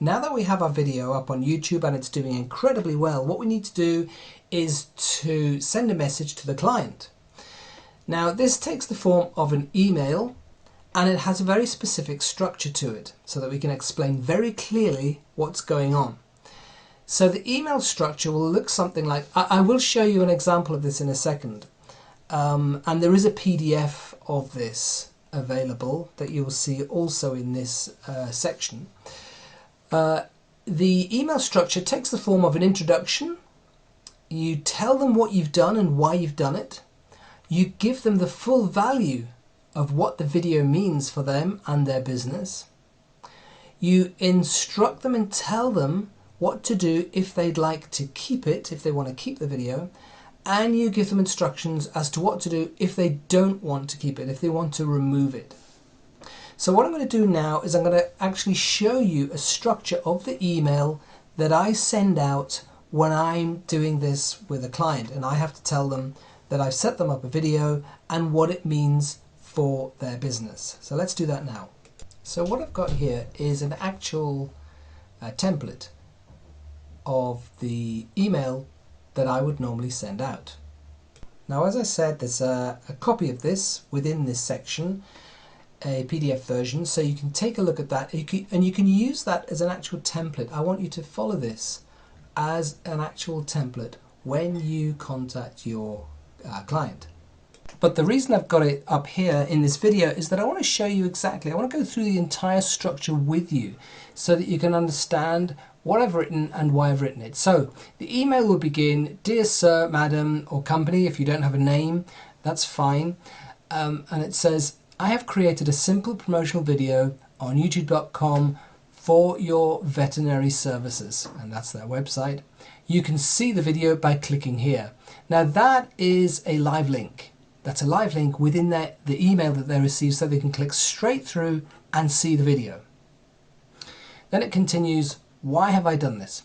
Now that we have our video up on YouTube and it's doing incredibly well, what we need to do is to send a message to the client. Now this takes the form of an email and it has a very specific structure to it so that we can explain very clearly what's going on. So the email structure will look something like, I will show you an example of this in a second, and there is a PDF of this available that you will see also in this section. The email structure takes the form of an introduction. You tell them what you've done and why you've done it. You give them the full value of what the video means for them and their business. You instruct them and tell them what to do if they'd like to keep it, if they want to keep the video, and you give them instructions as to what to do if they don't want to keep it, if they want to remove it. So what I'm going to do now is I'm going to actually show you a structure of the email that I send out when I'm doing this with a client, and I have to tell them that I've set them up a video and what it means for their business. So let's do that now. So what I've got here is an actual template of the email that I would normally send out. Now, as I said, there's a copy of this within this section, a PDF version, so you can take a look at that and you can use that as an actual template. I want you to follow this as an actual template when you contact your client. But the reason I've got it up here in this video is that I want to show you exactly, I want to go through the entire structure with you so that you can understand what I've written and why I've written it. So the email will begin, "Dear Sir, Madam," or company. If you don't have a name, that's fine. And it says, "I have created a simple promotional video on youtube.com for your veterinary services," and that's their website. "You can see the video by clicking here." Now that is a live link. That's a live link within the email that they receive, so they can click straight through and see the video. Then it continues, "Why have I done this?"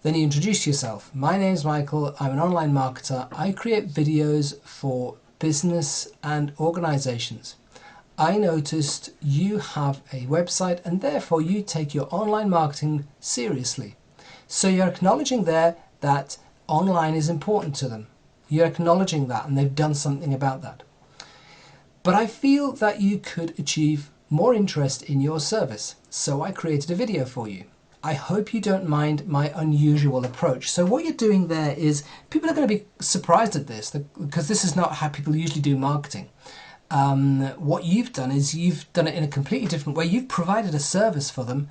Then you introduce yourself. "My name is Michael. I'm an online marketer. I create videos for business and organizations. I noticed you have a website and therefore you take your online marketing seriously." So you're acknowledging there that online is important to them. You're acknowledging that and they've done something about that. "But I feel that you could achieve more interest in your service, so I created a video for you. I hope you don't mind my unusual approach." So what you're doing there is, people are going to be surprised at this because this is not how people usually do marketing. What you've done is you've done it in a completely different way. You've provided a service for them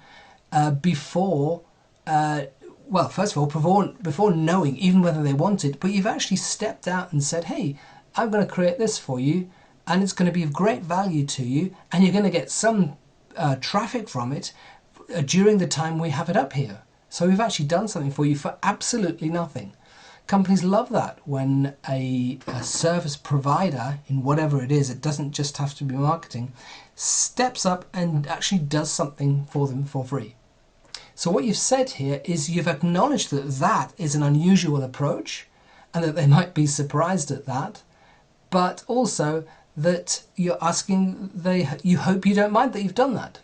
before, well, first of all, before knowing even whether they want it, but you've actually stepped out and said, "Hey, I'm going to create this for you and it's going to be of great value to you and you're going to get some traffic from it during the time we have it up here." So we've actually done something for you for absolutely nothing. Companies love that when a service provider, in whatever it is, it doesn't just have to be marketing, steps up and actually does something for them for free. So what you've said here is you've acknowledged that that is an unusual approach and that they might be surprised at that, but also that you're asking, you hope you don't mind that you've done that.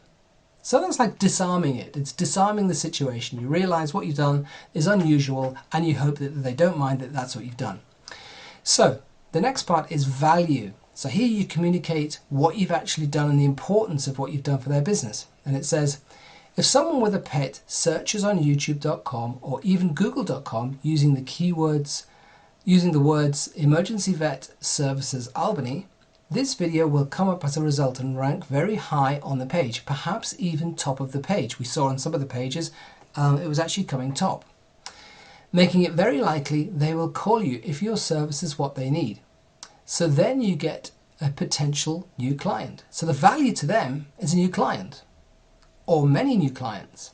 So that's like disarming it. It's disarming the situation. You realize what you've done is unusual and you hope that they don't mind that that's what you've done. So the next part is value. So here you communicate what you've actually done and the importance of what you've done for their business. And it says, "If someone with a pet searches on youtube.com or even google.com using the words emergency vet services Albany, this video will come up as a result and rank very high on the page, perhaps even top of the page." We saw on some of the pages it was actually coming top, making it very likely they will call you if your service is what they need. So then you get a potential new client. So the value to them is a new client or many new clients.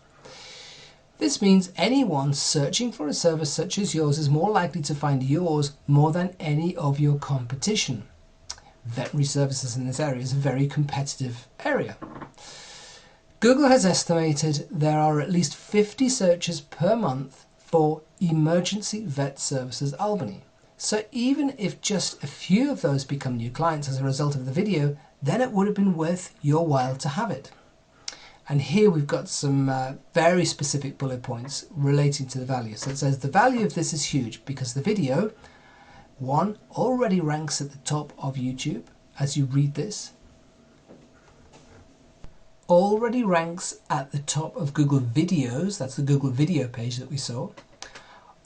This means anyone searching for a service such as yours is more likely to find yours more than any of your competition. Veterinary services in this area is a very competitive area. Google has estimated there are at least 50 searches per month for emergency vet services Albany. So even if just a few of those become new clients as a result of the video, then it would have been worth your while to have it. And here we've got some very specific bullet points relating to the value. So it says the value of this is huge because the video, one, already ranks at the top of YouTube as you read this. Already ranks at the top of Google Videos, that's the Google Video page that we saw.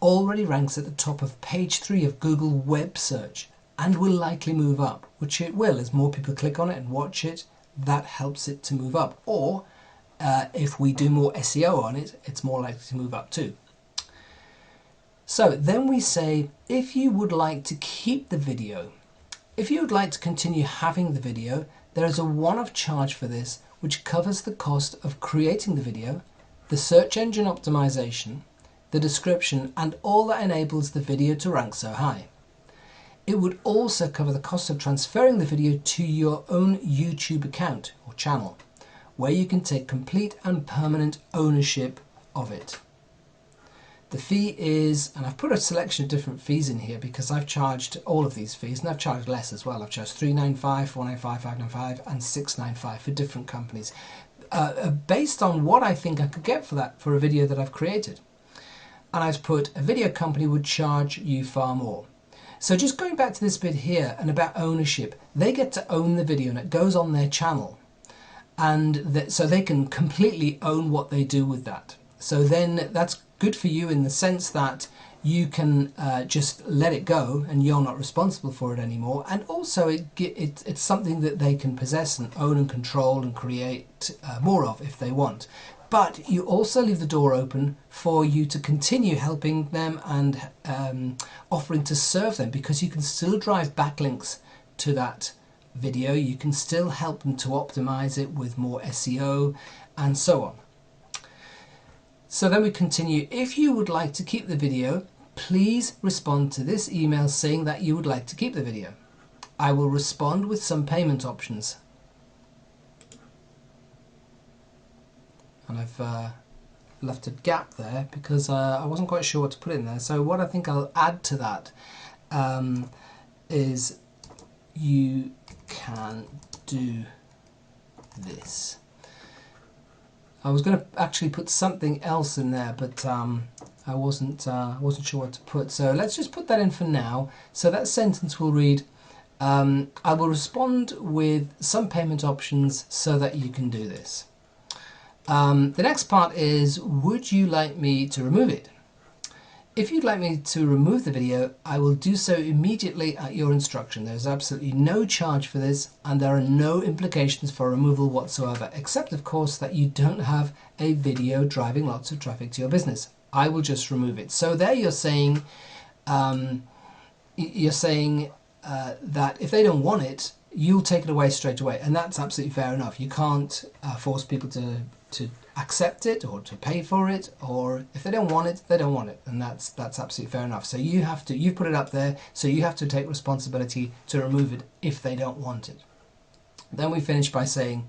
Already ranks at the top of page 3 of Google Web Search and will likely move up, which it will as more people click on it and watch it. That helps it to move up. Or if we do more SEO on it, it's more likely to move up too. So then we say, if you would like to keep the video, if you would like to continue having the video, there is a one-off charge for this, which covers the cost of creating the video, the search engine optimization, the description, and all that enables the video to rank so high. It would also cover the cost of transferring the video to your own YouTube account or channel, where you can take complete and permanent ownership of it. The fee is, and I've put a selection of different fees in here because I've charged all of these fees, and I've charged less as well. I've charged $3.95, $4.95, $5.95 and $6.95 for different companies, based on what I think I could get for that for a video that I've created. And I've put a video company would charge you far more. So just going back to this bit here and about ownership, they get to own the video and it goes on their channel, and so they can completely own what they do with that. So then that's good for you in the sense that you can just let it go and you're not responsible for it anymore. And also it's something that they can possess and own and control and create more of if they want. But you also leave the door open for you to continue helping them and offering to serve them, because you can still drive backlinks to that video. You can still help them to optimize it with more SEO and so on. So then we continue. If you would like to keep the video, please respond to this email saying that you would like to keep the video. I will respond with some payment options. And I've left a gap there because I wasn't quite sure what to put in there. So what I think I'll add to that is you can do this. I was going to actually put something else in there, but I wasn't sure what to put. So let's just put that in for now. So that sentence will read, I will respond with some payment options so that you can do this. The next part is, would you like me to remove it? If you'd like me to remove the video, I will do so immediately at your instruction. There's absolutely no charge for this, and there are no implications for removal whatsoever, except of course that you don't have a video driving lots of traffic to your business. I will just remove it. So there you're saying that if they don't want it, you'll take it away straight away, and that's absolutely fair enough. You can't force people to accept it or to pay for it, or if they don't want it, they don't want it, and that's absolutely fair enough. So you put it up there, so you have to take responsibility to remove it if they don't want it. Then we finish by saying,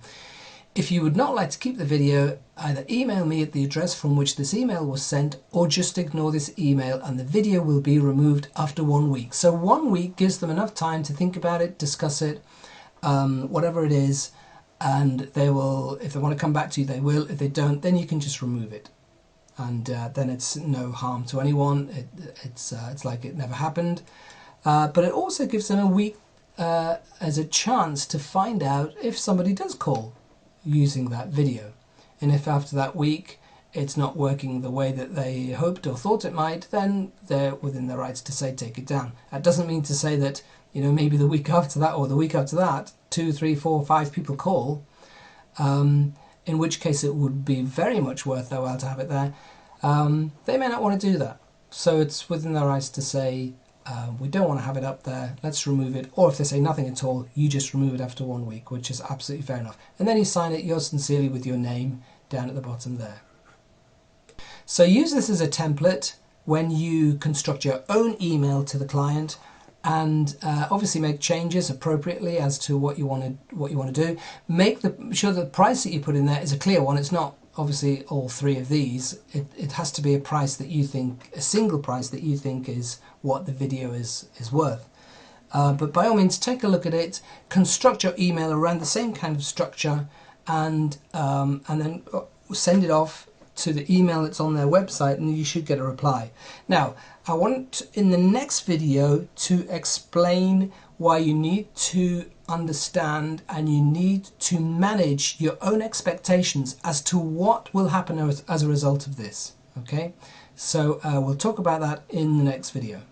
if you would not like to keep the video, either email me at the address from which this email was sent, or just ignore this email and the video will be removed after 1 week. So 1 week gives them enough time to think about it, discuss it, whatever it is, and they will, if they want to come back to you, they will. If they don't, then you can just remove it, and then it's no harm to anyone. It's like it never happened. But it also gives them a week as a chance to find out if somebody does call using that video, and if after that week it's not working the way that they hoped or thought it might, then they're within their rights to say take it down. That doesn't mean to say that, you know, maybe the week after that or the week after that 2, 3, 4, 5 people call, in which case it would be very much worth their while to have it there. They may not want to do that, so it's within their rights to say we don't want to have it up there, let's remove it. Or if they say nothing at all, you just remove it after 1 week, which is absolutely fair enough. And then you sign it yours sincerely with your name down at the bottom there. So use this as a template when you construct your own email to the client, and obviously make changes appropriately as to what you want to do. Make sure the price that you put in there is a clear one. It's not obviously all 3 of these. It has to be a price that you think, a single price that you think is what the video is worth. But by all means, take a look at it, construct your email around the same kind of structure, and then send it off to the email that's on their website, and you should get a reply. Now, I want in the next video to explain why you need to understand and you need to manage your own expectations as to what will happen as a result of this. Okay, so we'll talk about that in the next video.